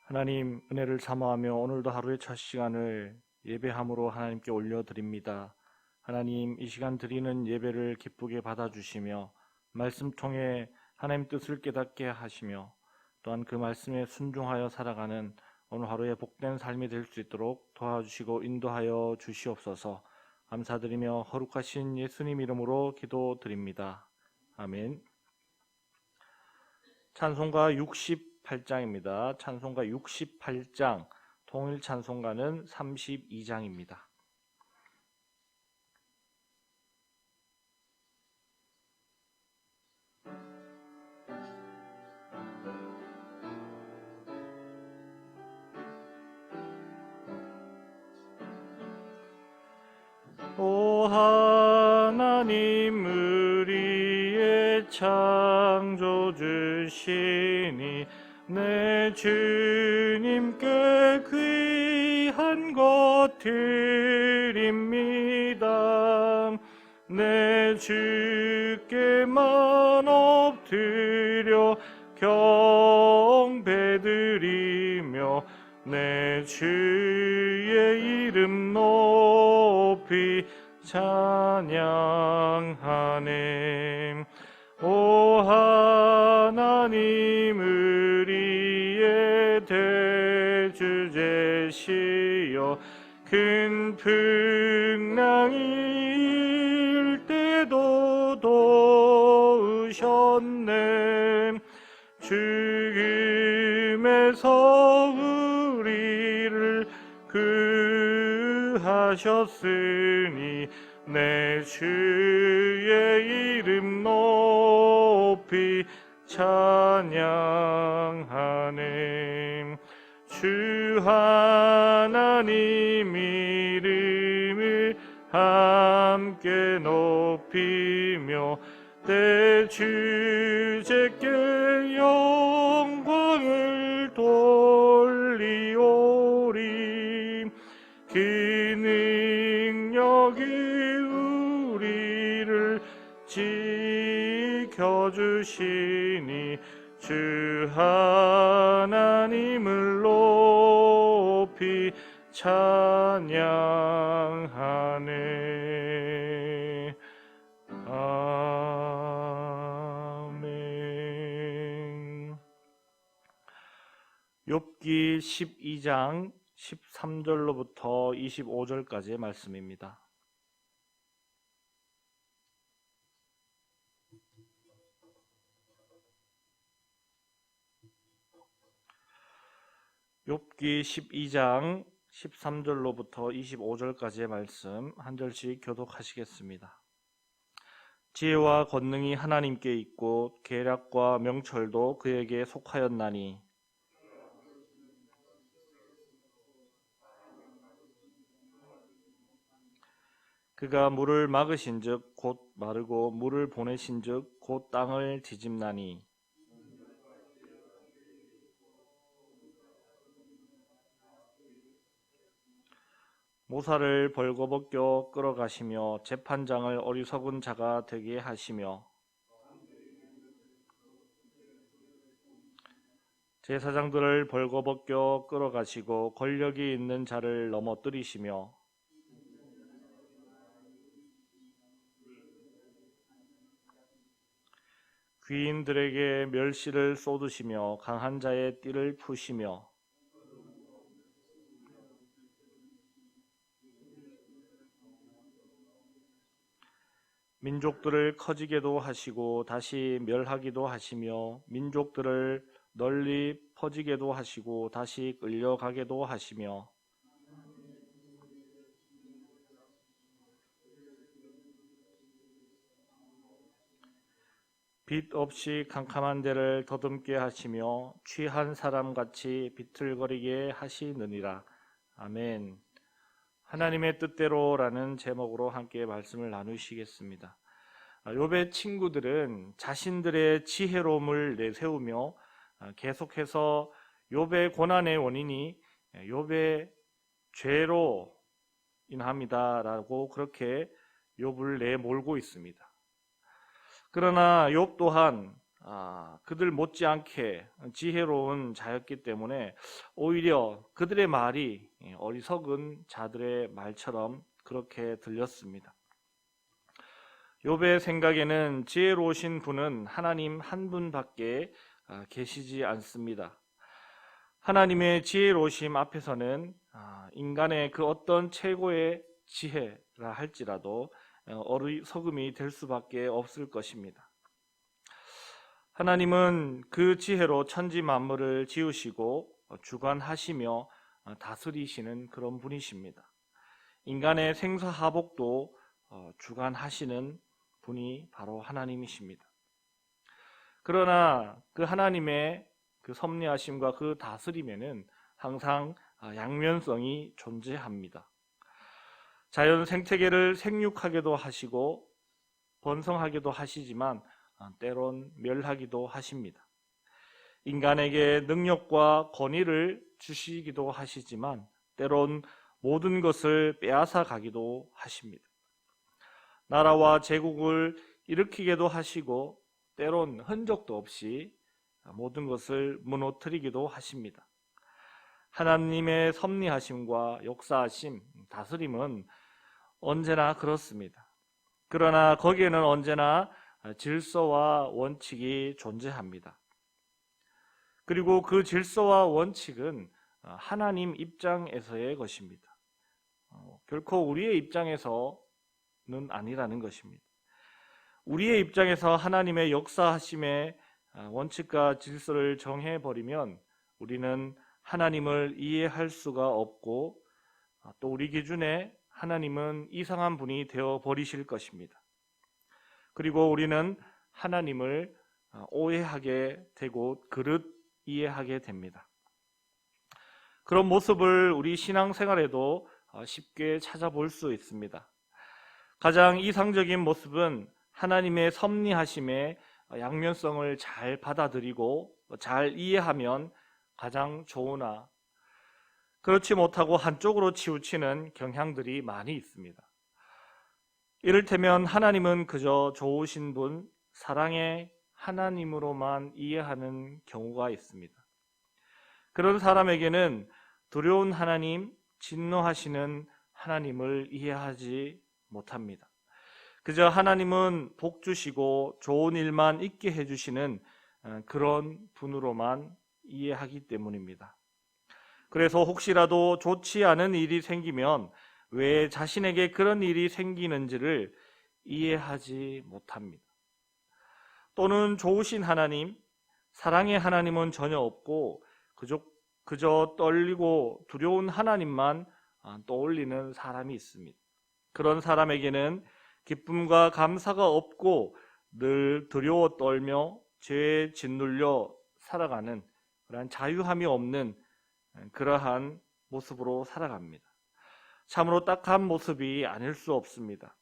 하나님 은혜를 사모하며 오늘도 하루의 첫 시간을 예배함으로 하나님께 올려드립니다. 하나님 이 시간 드리는 예배를 기쁘게 받아주시며 말씀 통해 하나님 뜻을 깨닫게 하시며 또한 그 말씀에 순종하여 살아가는 오늘 하루의 복된 삶이 될 수 있도록 도와주시고 인도하여 주시옵소서. 감사드리며 거룩하신 예수님 이름으로 기도드립니다. 아멘. 찬송가 68장입니다. 찬송가 68장, 통일 찬송가는 32장입니다. 오 하나님 우리의 창조주시니 내 주님께 귀한 것 드립니다. 내 주께만 엎드려 경배드리며 내 주의 이름 높이 찬양하네. 오 하나님 우리의 대주제시여 큰 풍랑이 일 때도 도우셨네. 죽음에서 우리를 구하셨으니 내 주의 이름 높이 찬양하네. 주 하나님 이름을 함께 높이며 대주제께 영광을 돌리오리. 그 능력이 우리를 지켜주시니 주 하나님을 높이 찬양하네. 아멘. 욥기 12장 13절로부터 25절까지의 말씀입니다. 욥기 12장 13절로부터 25절까지의 말씀 한 절씩 교독하시겠습니다. 지혜와 권능이 하나님께 있고 계략과 명철도 그에게 속하였나니 그가 물을 막으신즉 곧 마르고 물을 보내신즉 곧 땅을 뒤집나니 모사를 벌거벗겨 끌어가시며 재판장을 어리석은 자가 되게 하시며 제사장들을 벌거벗겨 끌어가시고 권력이 있는 자를 넘어뜨리시며 귀인들에게 멸시를 쏟으시며 강한 자의 띠를 푸시며 민족들을 커지게도 하시고 다시 멸하기도 하시며 민족들을 널리 퍼지게도 하시고 다시 끌려가게도 하시며 빛 없이 캄캄한 데를 더듬게 하시며 취한 사람같이 비틀거리게 하시느니라. 아멘. 하나님의 뜻대로라는 제목으로 함께 말씀을 나누시겠습니다. 욥의 친구들은 자신들의 지혜로움을 내세우며 계속해서 욥의 고난의 원인이 욥의 죄로 인합니다라고 그렇게 욥을 내몰고 있습니다. 그러나 욥 또한 그들 못지않게 지혜로운 자였기 때문에 오히려 그들의 말이 어리석은 자들의 말처럼 그렇게 들렸습니다. 욥의 생각에는 지혜로우신 분은 하나님 한 분밖에 계시지 않습니다. 하나님의 지혜로우심 앞에서는 인간의 그 어떤 최고의 지혜라 할지라도 어리석음이 될 수밖에 없을 것입니다. 하나님은 그 지혜로 천지 만물을 지으시고 주관하시며 다스리시는 그런 분이십니다. 인간의 생사하복도 주관하시는 분이 바로 하나님이십니다. 그러나 그 하나님의 그 섭리하심과 그 다스림에는 항상 양면성이 존재합니다. 자연 생태계를 생육하게도 하시고 번성하게도 하시지만 때론 멸하기도 하십니다. 인간에게 능력과 권위를 주시기도 하시지만 때론 모든 것을 빼앗아 가기도 하십니다. 나라와 제국을 일으키기도 하시고 때론 흔적도 없이 모든 것을 무너뜨리기도 하십니다. 하나님의 섭리하심과 역사하심, 다스림은 언제나 그렇습니다. 그러나 거기에는 언제나 질서와 원칙이 존재합니다. 그리고 그 질서와 원칙은 하나님 입장에서의 것입니다. 결코 우리의 입장에서는 아니라는 것입니다. 우리의 입장에서 하나님의 역사하심의 원칙과 질서를 정해버리면 우리는 하나님을 이해할 수가 없고 또 우리 기준에 하나님은 이상한 분이 되어버리실 것입니다. 그리고 우리는 하나님을 오해하게 되고 그릇 이해하게 됩니다. 그런 모습을 우리 신앙생활에도 쉽게 찾아볼 수 있습니다. 가장 이상적인 모습은 하나님의 섭리하심의 양면성을 잘 받아들이고 잘 이해하면 가장 좋으나 그렇지 못하고 한쪽으로 치우치는 경향들이 많이 있습니다. 이를테면 하나님은 그저 좋으신 분, 사랑의 하나님으로만 이해하는 경우가 있습니다. 그런 사람에게는 두려운 하나님, 진노하시는 하나님을 이해하지 못합니다. 그저 하나님은 복 주시고 좋은 일만 있게 해주시는 그런 분으로만 이해하기 때문입니다. 그래서 혹시라도 좋지 않은 일이 생기면 왜 자신에게 그런 일이 생기는지를 이해하지 못합니다. 또는 좋으신 하나님, 사랑의 하나님은 전혀 없고 그저 떨리고 두려운 하나님만 떠올리는 사람이 있습니다. 그런 사람에게는 기쁨과 감사가 없고 늘 두려워 떨며 죄에 짓눌려 살아가는 그러한 자유함이 없는 그러한 모습으로 살아갑니다. 참으로 딱한 모습이 아닐 수 없습니다.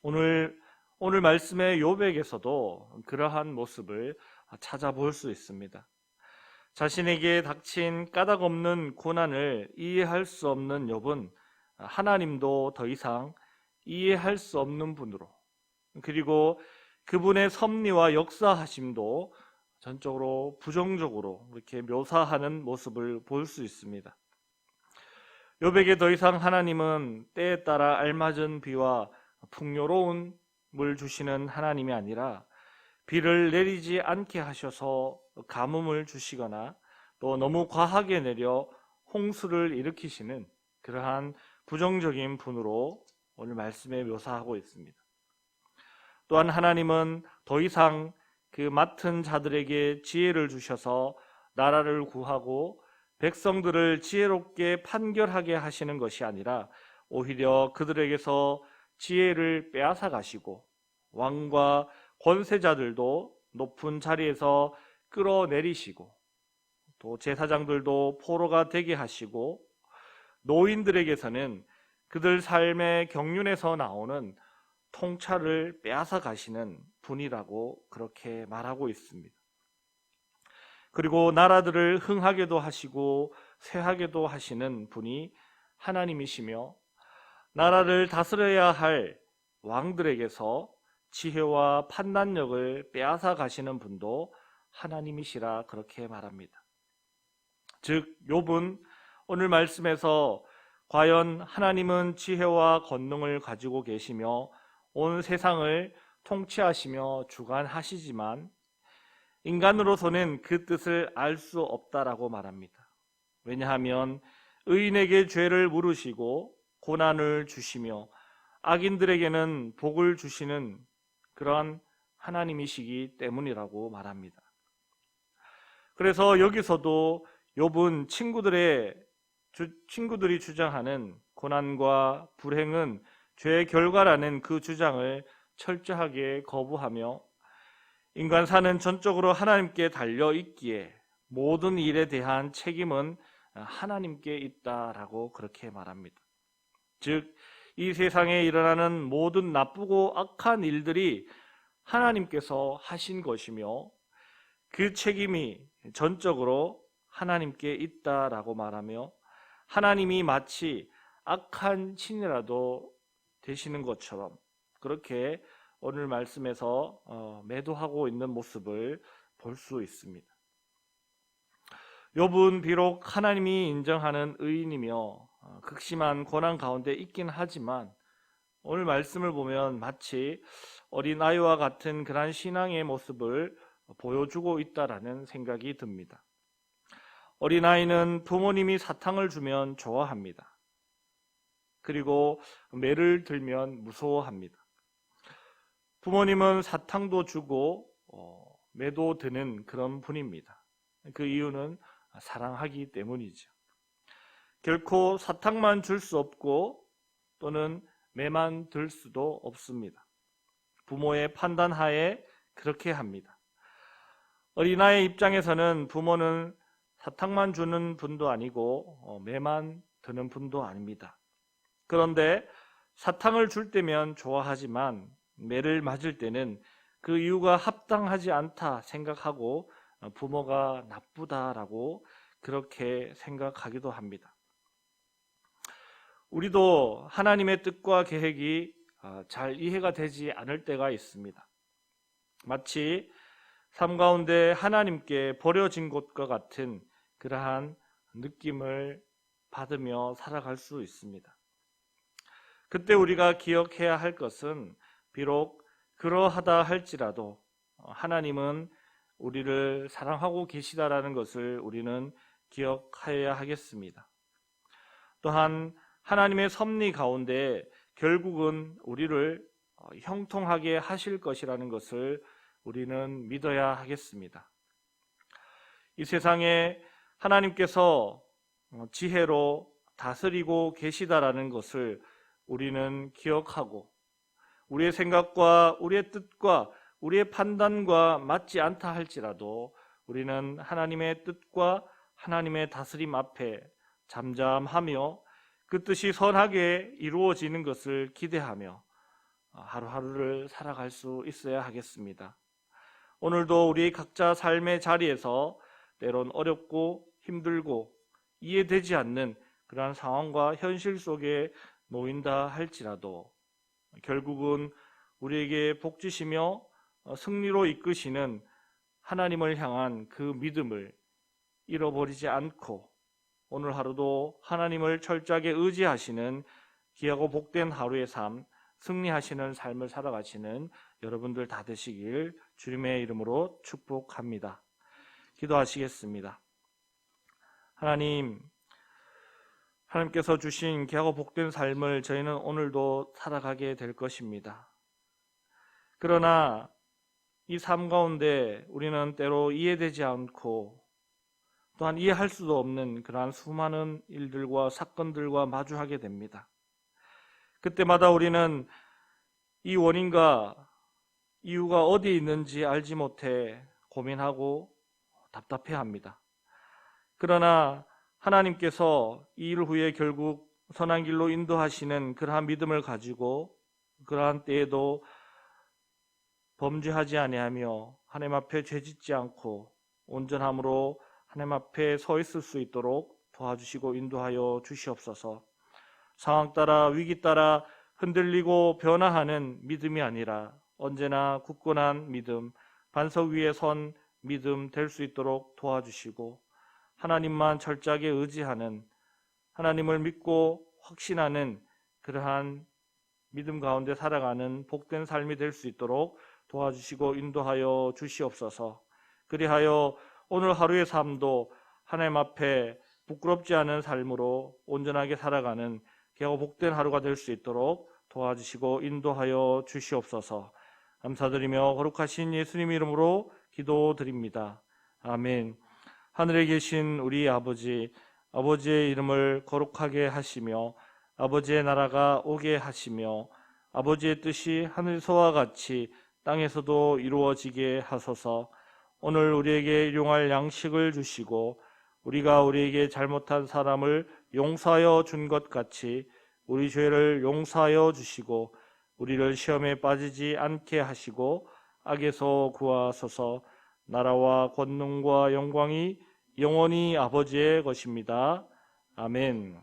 오늘 말씀의 욥에게서도 그러한 모습을 찾아볼 수 있습니다. 자신에게 닥친 까닭없는 고난을 이해할 수 없는 욥은 하나님도 더 이상 이해할 수 없는 분으로, 그리고 그분의 섭리와 역사하심도 전적으로 부정적으로 이렇게 묘사하는 모습을 볼 수 있습니다. 욥에게 더 이상 하나님은 때에 따라 알맞은 비와 풍요로운 물 주시는 하나님이 아니라 비를 내리지 않게 하셔서 가뭄을 주시거나 또 너무 과하게 내려 홍수를 일으키시는 그러한 부정적인 분으로 오늘 말씀에 묘사하고 있습니다. 또한 하나님은 더 이상 그 맡은 자들에게 지혜를 주셔서 나라를 구하고 백성들을 지혜롭게 판결하게 하시는 것이 아니라 오히려 그들에게서 지혜를 빼앗아 가시고 왕과 권세자들도 높은 자리에서 끌어내리시고 또 제사장들도 포로가 되게 하시고 노인들에게서는 그들 삶의 경륜에서 나오는 통찰을 빼앗아 가시는 분이라고 그렇게 말하고 있습니다. 그리고 나라들을 흥하게도 하시고 쇠하게도 하시는 분이 하나님이시며 나라를 다스려야 할 왕들에게서 지혜와 판단력을 빼앗아 가시는 분도 하나님이시라 그렇게 말합니다. 즉 욥은 오늘 말씀에서 과연 하나님은 지혜와 권능을 가지고 계시며 온 세상을 통치하시며 주관하시지만 인간으로서는 그 뜻을 알 수 없다라고 말합니다. 왜냐하면 의인에게 죄를 물으시고 고난을 주시며 악인들에게는 복을 주시는 그러한 하나님이시기 때문이라고 말합니다. 그래서 여기서도 욥은 친구들이 주장하는 고난과 불행은 죄의 결과라는 그 주장을 철저하게 거부하며 인간사는 전적으로 하나님께 달려 있기에 모든 일에 대한 책임은 하나님께 있다라고 그렇게 말합니다. 즉, 이 세상에 일어나는 모든 나쁘고 악한 일들이 하나님께서 하신 것이며 그 책임이 전적으로 하나님께 있다라고 말하며 하나님이 마치 악한 신이라도 되시는 것처럼 그렇게 오늘 말씀에서 매도하고 있는 모습을 볼 수 있습니다. 욥은 비록 하나님이 인정하는 의인이며 극심한 고난 가운데 있긴 하지만 오늘 말씀을 보면 마치 어린아이와 같은 그런 신앙의 모습을 보여주고 있다라는 생각이 듭니다. 어린아이는 부모님이 사탕을 주면 좋아합니다. 그리고 매를 들면 무서워합니다. 부모님은 사탕도 주고 매도 드는 그런 분입니다. 그 이유는 사랑하기 때문이죠. 결코 사탕만 줄 수 없고 또는 매만 들 수도 없습니다. 부모의 판단하에 그렇게 합니다. 어린아이의 입장에서는 부모는 사탕만 주는 분도 아니고 매만 드는 분도 아닙니다. 그런데 사탕을 줄 때면 좋아하지만 매를 맞을 때는 그 이유가 합당하지 않다 생각하고 부모가 나쁘다라고 그렇게 생각하기도 합니다. 우리도 하나님의 뜻과 계획이 잘 이해가 되지 않을 때가 있습니다. 마치 삶 가운데 하나님께 버려진 것과 같은 그러한 느낌을 받으며 살아갈 수 있습니다. 그때 우리가 기억해야 할 것은 비록 그러하다 할지라도 하나님은 우리를 사랑하고 계시다라는 것을 우리는 기억해야 하겠습니다. 또한 하나님의 섭리 가운데 결국은 우리를 형통하게 하실 것이라는 것을 우리는 믿어야 하겠습니다. 이 세상에 하나님께서 지혜로 다스리고 계시다라는 것을 우리는 기억하고 우리의 생각과 우리의 뜻과 우리의 판단과 맞지 않다 할지라도 우리는 하나님의 뜻과 하나님의 다스림 앞에 잠잠하며 그 뜻이 선하게 이루어지는 것을 기대하며 하루하루를 살아갈 수 있어야 하겠습니다. 오늘도 우리 각자 삶의 자리에서 때론 어렵고 힘들고 이해되지 않는 그러한 상황과 현실 속에 놓인다 할지라도 결국은 우리에게 복 주시며 승리로 이끄시는 하나님을 향한 그 믿음을 잃어버리지 않고 오늘 하루도 하나님을 철저하게 의지하시는 귀하고 복된 하루의 삶, 승리하시는 삶을 살아가시는 여러분들 다 되시길 주님의 이름으로 축복합니다. 기도하시겠습니다. 하나님께서 주신 귀하고 복된 삶을 저희는 오늘도 살아가게 될 것입니다. 그러나 이 삶 가운데 우리는 때로 이해되지 않고 또한 이해할 수도 없는 그러한 수많은 일들과 사건들과 마주하게 됩니다. 그때마다 우리는 이 원인과 이유가 어디에 있는지 알지 못해 고민하고 답답해합니다. 그러나 하나님께서 이 일 후에 결국 선한 길로 인도하시는 그러한 믿음을 가지고 그러한 때에도 범죄하지 아니하며 하나님 앞에 죄짓지 않고 온전함으로 하나님 앞에 서 있을 수 있도록 도와주시고 인도하여 주시옵소서. 상황 따라 위기 따라 흔들리고 변화하는 믿음이 아니라 언제나 굳건한 믿음, 반석 위에 선 믿음 될 수 있도록 도와주시고 하나님만 철저하게 의지하는, 하나님을 믿고 확신하는 그러한 믿음 가운데 살아가는 복된 삶이 될 수 있도록 도와주시고 인도하여 주시옵소서. 그리하여 오늘 하루의 삶도 하나님 앞에 부끄럽지 않은 삶으로 온전하게 살아가는 귀하고 복된 하루가 될 수 있도록 도와주시고 인도하여 주시옵소서. 감사드리며 거룩하신 예수님 이름으로 기도드립니다. 아멘. 하늘에 계신 우리 아버지, 아버지의 이름을 거룩하게 하시며 아버지의 나라가 오게 하시며 아버지의 뜻이 하늘에서와 같이 땅에서도 이루어지게 하소서. 오늘 우리에게 일용할 양식을 주시고 우리가 우리에게 잘못한 사람을 용서하여 준 것 같이 우리 죄를 용서하여 주시고 우리를 시험에 빠지지 않게 하시고 악에서 구하소서. 나라와 권능과 영광이 영원히 아버지의 것입니다. 아멘.